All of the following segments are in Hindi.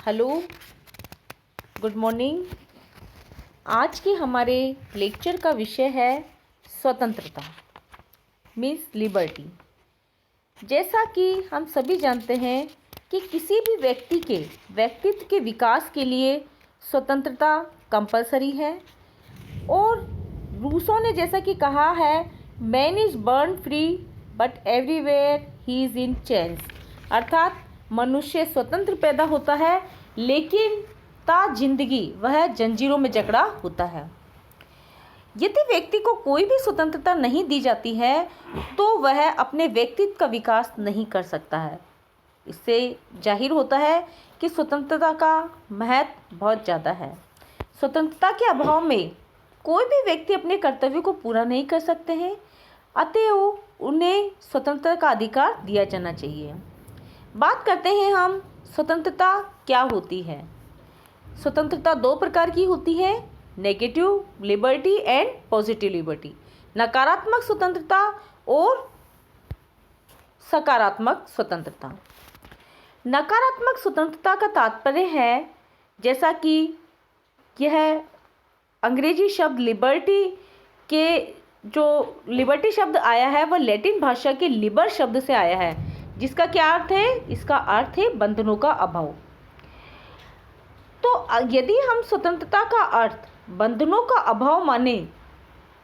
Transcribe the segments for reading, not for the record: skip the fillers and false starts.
Hello, good morning. आज के हमारे लेक्चर का विषय है स्वतंत्रता मीन्स लिबर्टी। जैसा कि हम सभी जानते हैं कि किसी भी व्यक्ति के व्यक्तित्व के विकास के लिए स्वतंत्रता कंपलसरी है। और रूसो ने जैसा कि कहा है, man is burn free but everywhere he is in change. अर्थात मनुष्य स्वतंत्र पैदा होता है लेकिन जिंदगी वह जंजीरों में जकड़ा होता है। यदि व्यक्ति को कोई भी स्वतंत्रता नहीं दी जाती है तो वह अपने व्यक्तित्व का विकास नहीं कर सकता है। इससे जाहिर होता है कि स्वतंत्रता का महत्व बहुत ज़्यादा है। स्वतंत्रता के अभाव में कोई भी व्यक्ति अपने कर्तव्यों को पूरा नहीं कर सकते हैं, अतएव उन्हें स्वतंत्रता का अधिकार दिया जाना चाहिए। बात करते हैं हम स्वतंत्रता क्या होती है। स्वतंत्रता दो प्रकार की होती है, negative liberty and positive liberty. नकारात्मक स्वतंत्रता और सकारात्मक स्वतंत्रता। नकारात्मक स्वतंत्रता का तात्पर्य है, जैसा कि यह अंग्रेजी शब्द लिबर्टी के जो लिबर्टी शब्द आया है वह लैटिन भाषा के लिबर शब्द से आया है, जिसका क्या अर्थ है? इसका अर्थ है बंधनों का अभाव। तो यदि हम स्वतंत्रता का अर्थ बंधनों का अभाव माने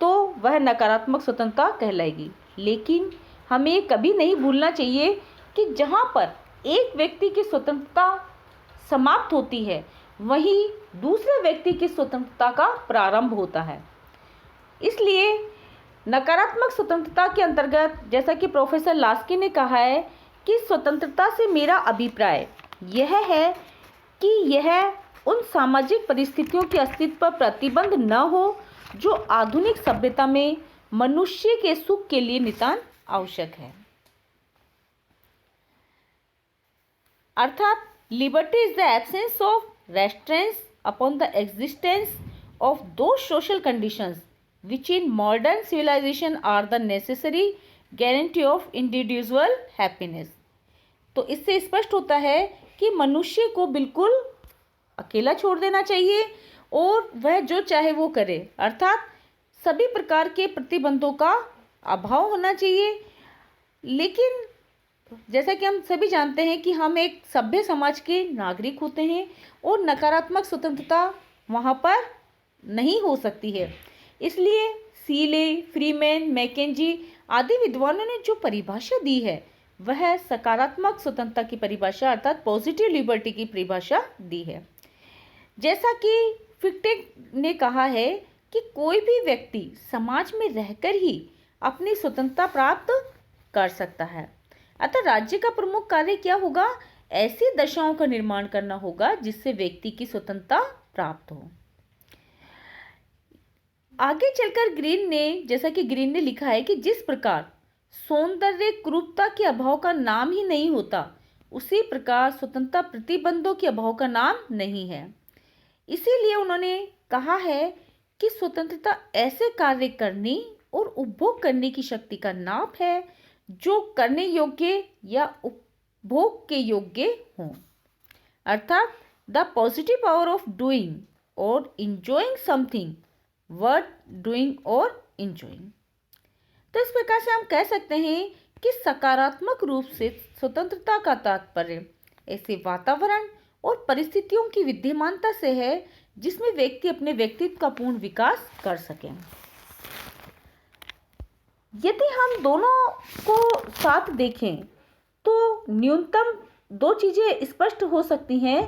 तो वह नकारात्मक स्वतंत्रता कहलाएगी। लेकिन हमें कभी नहीं भूलना चाहिए कि जहाँ पर एक व्यक्ति की स्वतंत्रता समाप्त होती है वहीं दूसरे व्यक्ति की स्वतंत्रता का प्रारंभ होता है। इसलिए नकारात्मक स्वतंत्रता के अंतर्गत, जैसा कि प्रोफेसर लास्की ने कहा है कि स्वतंत्रता से मेरा अभिप्राय यह है कि यह उन सामाजिक परिस्थितियों के अस्तित्व पर प्रतिबंध न हो जो आधुनिक सभ्यता में मनुष्य के सुख के लिए नितांत आवश्यक है। अर्थात liberty is the absence of restraints upon the existence of those social conditions which in modern civilization are the necessary guarantee of individual happiness। तो इससे स्पष्ट होता है कि मनुष्य को बिल्कुल अकेला छोड़ देना चाहिए और वह जो चाहे वो करे। अर्थात सभी प्रकार के प्रतिबंधों का अभाव होना चाहिए। लेकिन जैसा कि हम सभी जानते हैं कि हम एक सभ्य समाज के नागरिक होते हैं और नकारात्मक स्वतंत्रता वहाँ पर नहीं हो सकती है। इसलिए सीले, फ्रीमैन, मैकेंजी आदि विद्वानों ने जो परिभाषा दी है वह सकारात्मक स्वतंत्रता की परिभाषा अर्थात पॉजिटिव लिबर्टी की परिभाषा दी है। जैसा कि फिक्टे ने कहा है कि कोई भी व्यक्ति समाज में रहकर ही अपनी स्वतंत्रता प्राप्त कर सकता है। अतः राज्य का प्रमुख कार्य क्या होगा? ऐसी दशाओं का निर्माण करना होगा जिससे व्यक्ति की स्वतंत्रता प्राप्त हो। आगे चलकर ग्रीन ने लिखा है कि जिस प्रकार सौंदर्य क्रूरता के अभाव का नाम ही नहीं होता, उसी प्रकार स्वतंत्रता प्रतिबंधों के अभाव का नाम नहीं है। इसीलिए उन्होंने कहा है कि स्वतंत्रता ऐसे कार्य करने और उपभोग करने की शक्ति का नाम है जो करने योग्य या उपभोग के योग्य हों। अर्थात the positive power of doing और इंजॉइंग समथिंग वर्थ डूइंग और इंजॉइंग। तो इस प्रकार से हम कह सकते हैं कि सकारात्मक रूप से स्वतंत्रता का तात्पर्य ऐसे वातावरण और परिस्थितियों की विद्यमानता से है जिसमें व्यक्ति अपने व्यक्तित्व का पूर्ण विकास कर सके। यदि हम दोनों को साथ देखें तो न्यूनतम दो चीज़ें स्पष्ट हो सकती हैं।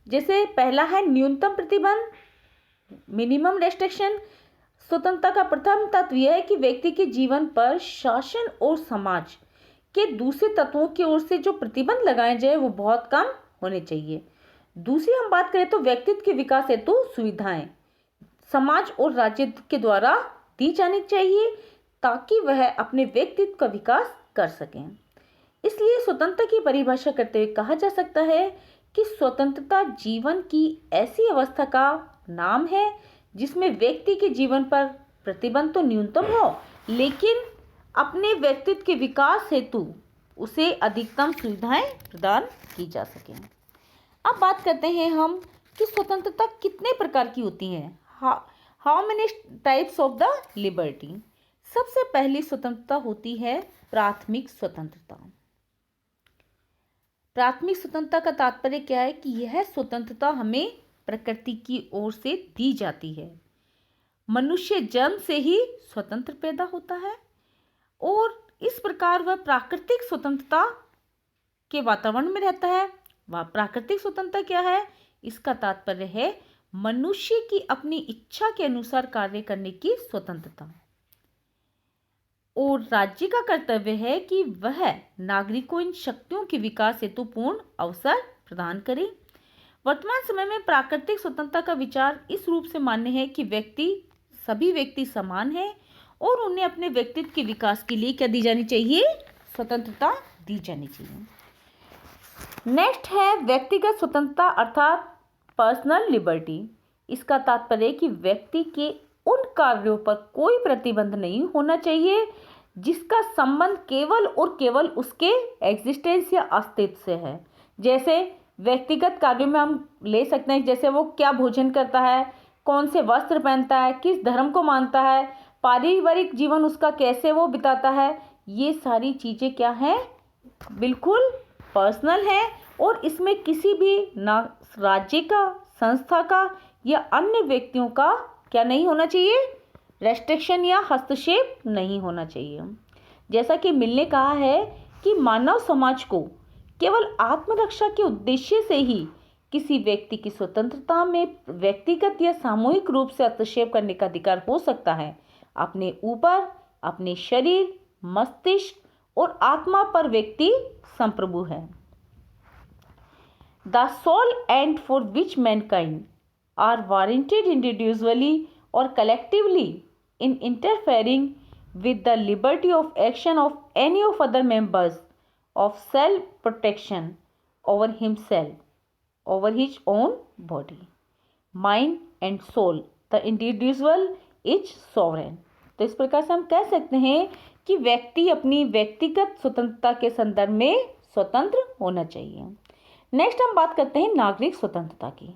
जैसे पहला है न्यूनतम प्रतिबंध, मिनिमम रेस्ट्रिक्शन। स्वतंत्रता का प्रथम तत्व यह है कि व्यक्ति के जीवन पर शासन और समाज के दूसरे तत्वों की ओर से जो प्रतिबंध लगाए जाए वो बहुत कम होने चाहिए। दूसरी हम बात करें तो व्यक्तित्व के विकास हेतु सुविधाएं समाज और राज्य के द्वारा दी जानी चाहिए ताकि वह अपने व्यक्तित्व का विकास कर सकें। इसलिए स्वतंत्रता की परिभाषा करते हुए कहा जा सकता है कि स्वतंत्रता जीवन की ऐसी अवस्था का नाम है जिसमें व्यक्ति के जीवन पर प्रतिबंध तो न्यूनतम हो लेकिन अपने व्यक्तित्व के विकास हेतु उसे अधिकतम सुविधाएं प्रदान की जा सकें। अब बात करते हैं हम कि स्वतंत्रता कितने प्रकार की होती है। How many types of the liberty. सबसे पहली स्वतंत्रता होती है प्राथमिक स्वतंत्रता। प्राथमिक स्वतंत्रता का तात्पर्य क्या है कि यह स्वतंत्रता हमें प्रकृति की ओर से दी जाती है। मनुष्य जन्म से ही स्वतंत्र पैदा होता है और इस प्रकार वह प्राकृतिक स्वतंत्रता के वातावरण में रहता है। वह प्राकृतिक स्वतंत्रता क्या है? इसका तात्पर्य है मनुष्य की अपनी इच्छा के अनुसार कार्य करने की स्वतंत्रता। और राज्य का कर्तव्य है कि वह नागरिकों इन शक्तियों के विकास हेतु पूर्ण अवसर प्रदान करे। वर्तमान समय में प्राकृतिक स्वतंत्रता का विचार इस रूप से मान्य है कि सभी व्यक्ति समान हैं और उन्हें अपने व्यक्तित्व के विकास के लिए क्या दी जानी चाहिए? स्वतंत्रता दी जानी चाहिए। नेक्स्ट है व्यक्तिगत स्वतंत्रता अर्थात पर्सनल लिबर्टी। इसका तात्पर्य है कि व्यक्ति के उन कार्यों पर कोई प्रतिबंध नहीं होना चाहिए जिसका संबंध केवल और केवल उसके एग्जिस्टेंस या अस्तित्व से है। जैसे व्यक्तिगत कार्यों में हम ले सकते हैं, जैसे वो क्या भोजन करता है, कौन से वस्त्र पहनता है, किस धर्म को मानता है, पारिवारिक जीवन उसका कैसे वो बिताता है। ये सारी चीज़ें क्या हैं? बिल्कुल पर्सनल है और इसमें किसी भी ना राज्य का, संस्था का या अन्य व्यक्तियों का क्या नहीं होना चाहिए? रेस्ट्रिक्शन या हस्तक्षेप नहीं होना चाहिए। जैसा कि मिल ने कहा है कि मानव समाज को केवल आत्मरक्षा के उद्देश्य से ही किसी व्यक्ति की स्वतंत्रता में व्यक्तिगत या सामूहिक रूप से हस्तक्षेप करने का अधिकार हो सकता है। अपने ऊपर, अपने शरीर, मस्तिष्क और आत्मा पर व्यक्ति संप्रभु है। The sole end for which mankind are warranted individually or collectively in interfering with the liberty of action of any of other members of self-protection over himself, over his own body, mind and soul. The individual is sovereign. तो इस प्रकार से हम कह सकते हैं कि व्यक्ति अपनी व्यक्तिगत स्वतंत्रता के संदर्भ में स्वतंत्र होना चाहिए। नेक्स्ट हम बात करते हैं नागरिक स्वतंत्रता की।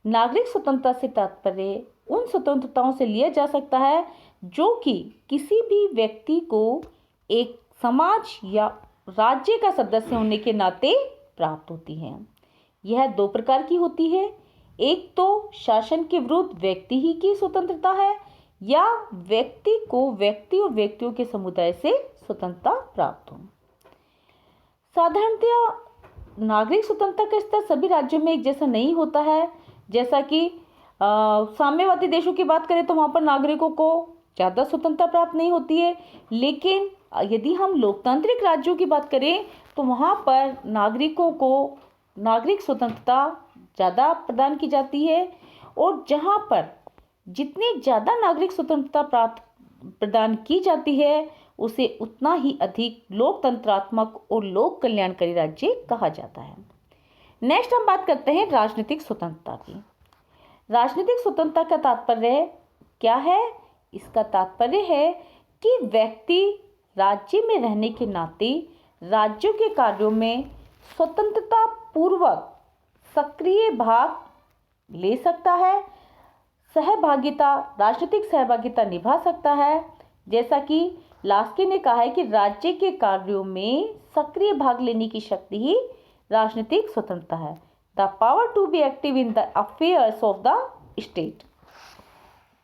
नागरिक स्वतंत्रता से तात्पर्य उन स्वतंत्रताओं से लिया जा सकता है जो कि किसी भी व्यक्ति को एक समाज या राज्य का सदस्य होने के नाते प्राप्त होती है। यह दो प्रकार की होती है। एक तो शासन के विरुद्ध व्यक्ति ही की स्वतंत्रता है या व्यक्ति को व्यक्ति और व्यक्तियों के समुदाय से स्वतंत्रता प्राप्त हो। साधारणतः नागरिक स्वतंत्रता का स्तर सभी राज्यों में एक जैसा नहीं होता है। जैसा कि साम्यवादी देशों की बात करें तो वहाँ पर नागरिकों को ज़्यादा स्वतंत्रता प्राप्त नहीं होती है, लेकिन यदि हम लोकतांत्रिक राज्यों की बात करें तो वहाँ पर नागरिकों को नागरिक स्वतंत्रता ज़्यादा प्रदान की जाती है और जहाँ पर जितनी ज़्यादा नागरिक स्वतंत्रता प्रदान की जाती है उसे उतना ही अधिक लोकतंत्रात्मक और लोक कल्याणकारी राज्य कहा जाता है। नेक्स्ट हम बात करते हैं राजनीतिक स्वतंत्रता की। राजनीतिक स्वतंत्रता का तात्पर्य क्या है? इसका तात्पर्य है कि व्यक्ति राज्य में रहने के नाते राज्यों के कार्यों में स्वतंत्रता पूर्वक सक्रिय भाग ले सकता है, राजनीतिक सहभागिता निभा सकता है। जैसा कि लास्की ने कहा है कि राज्य के कार्यों में सक्रिय भाग लेने की शक्ति ही राजनीतिक स्वतंत्रता है। The power to be active in the affairs of the state.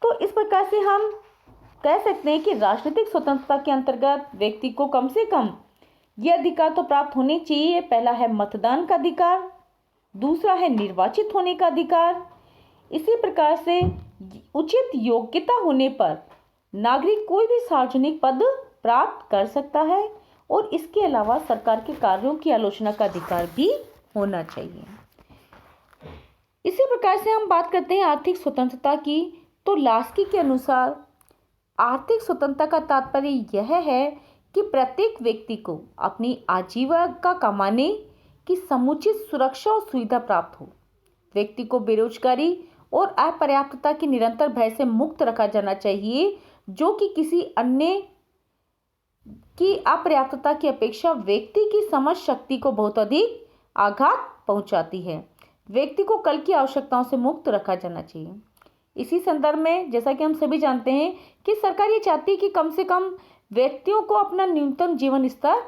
तो इस प्रकार से हम कह सकते हैं कि राजनीतिक स्वतंत्रता के अंतर्गत व्यक्ति को कम से कम ये अधिकार तो प्राप्त होने चाहिए। पहला है मतदान का अधिकार, दूसरा है निर्वाचित होने का अधिकार। इसी प्रकार से उचित योग्यता होने पर नागरिक कोई भी सार्वजनिक पद प्राप्त कर सकता है और इसके अलावा सरकार के कार्यों की आलोचना का अधिकार भी होना चाहिए। इसी प्रकार से हम बात करते हैं आर्थिक स्वतंत्रता की। तो लास्की के अनुसार आर्थिक स्वतंत्रता का तात्पर्य यह है कि प्रत्येक व्यक्ति को अपनी आजीविका कमाने की समुचित सुरक्षा और सुविधा प्राप्त हो। व्यक्ति को बेरोजगारी और अपर्याप्तता की निरंतर भय से मुक्त रखा जाना चाहिए, जो कि किसी अन्य की अपर्याप्तता की अपेक्षा व्यक्ति की समझ शक्ति को बहुत अधिक आघात पहुंचाती है। व्यक्ति को कल की आवश्यकताओं से मुक्त रखा जाना चाहिए। इसी संदर्भ में जैसा कि हम सभी जानते हैं कि सरकार ये चाहती है कि कम से कम व्यक्तियों को अपना न्यूनतम जीवन स्तर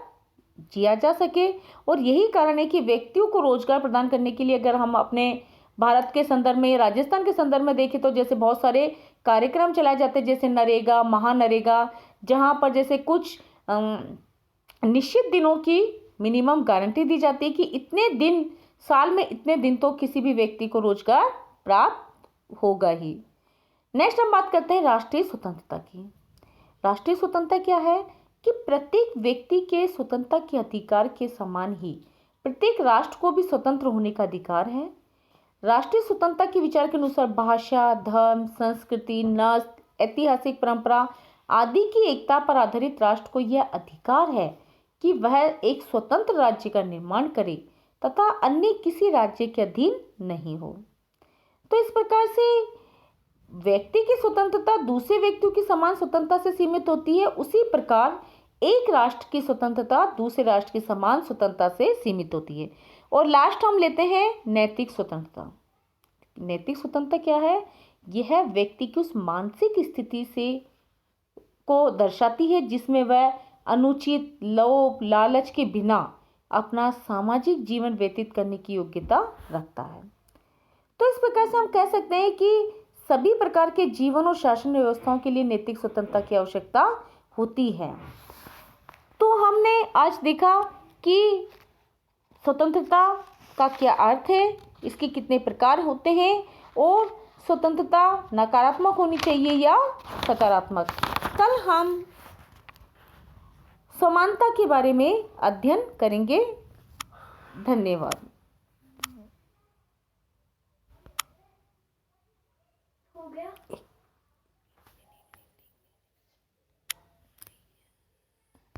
जिया जा सके, और यही कारण है कि व्यक्तियों को रोजगार प्रदान करने के लिए अगर हम अपने भारत के संदर्भ में, राजस्थान के संदर्भ में देखें तो जैसे बहुत सारे कार्यक्रम चलाए जाते हैं, जैसे नरेगा, महानरेगा, जहाँ पर जैसे कुछ निश्चित दिनों की मिनिमम गारंटी दी जाती है कि इतने दिन, साल में इतने दिन तो किसी भी व्यक्ति को रोजगार प्राप्त होगा ही। नेक्स्ट हम बात करते हैं राष्ट्रीय स्वतंत्रता की। राष्ट्रीय स्वतंत्रता क्या है कि प्रत्येक व्यक्ति के स्वतंत्रता के अधिकार के समान ही प्रत्येक राष्ट्र को भी स्वतंत्र होने का अधिकार है। राष्ट्रीय स्वतंत्रता के विचार के अनुसार भाषा, धर्म, संस्कृति, नस्ल, ऐतिहासिक परंपरा आदि की एकता पर आधारित राष्ट्र को यह अधिकार है कि वह एक स्वतंत्र राज्य का निर्माण करे तथा अन्य किसी राज्य के अधीन नहीं हो। तो इस प्रकार से व्यक्ति की स्वतंत्रता दूसरे व्यक्तियों की समान स्वतंत्रता से सीमित होती है, उसी प्रकार एक राष्ट्र की स्वतंत्रता दूसरे राष्ट्र की समान स्वतंत्रता से सीमित होती है। और लास्ट हम लेते हैं नैतिक स्वतंत्रता। नैतिक स्वतंत्रता क्या है? यह व्यक्ति की उस मानसिक स्थिति से को दर्शाती है जिसमें वह अनुचित लोभ, लालच के बिना अपना सामाजिक जीवन व्यतीत करने की योग्यता रखता है। तो इस प्रकार से हम कह सकते हैं कि सभी प्रकार के जीवन और शासन व्यवस्थाओं के लिए नैतिक स्वतंत्रता की आवश्यकता होती है। तो हमने आज देखा कि स्वतंत्रता का क्या अर्थ है, इसके कितने प्रकार होते हैं, और स्वतंत्रता नकारात्मक होनी चाहिए या सकारात्मक। कल हम समानता के बारे में अध्ययन करेंगे। धन्यवाद। हो गया।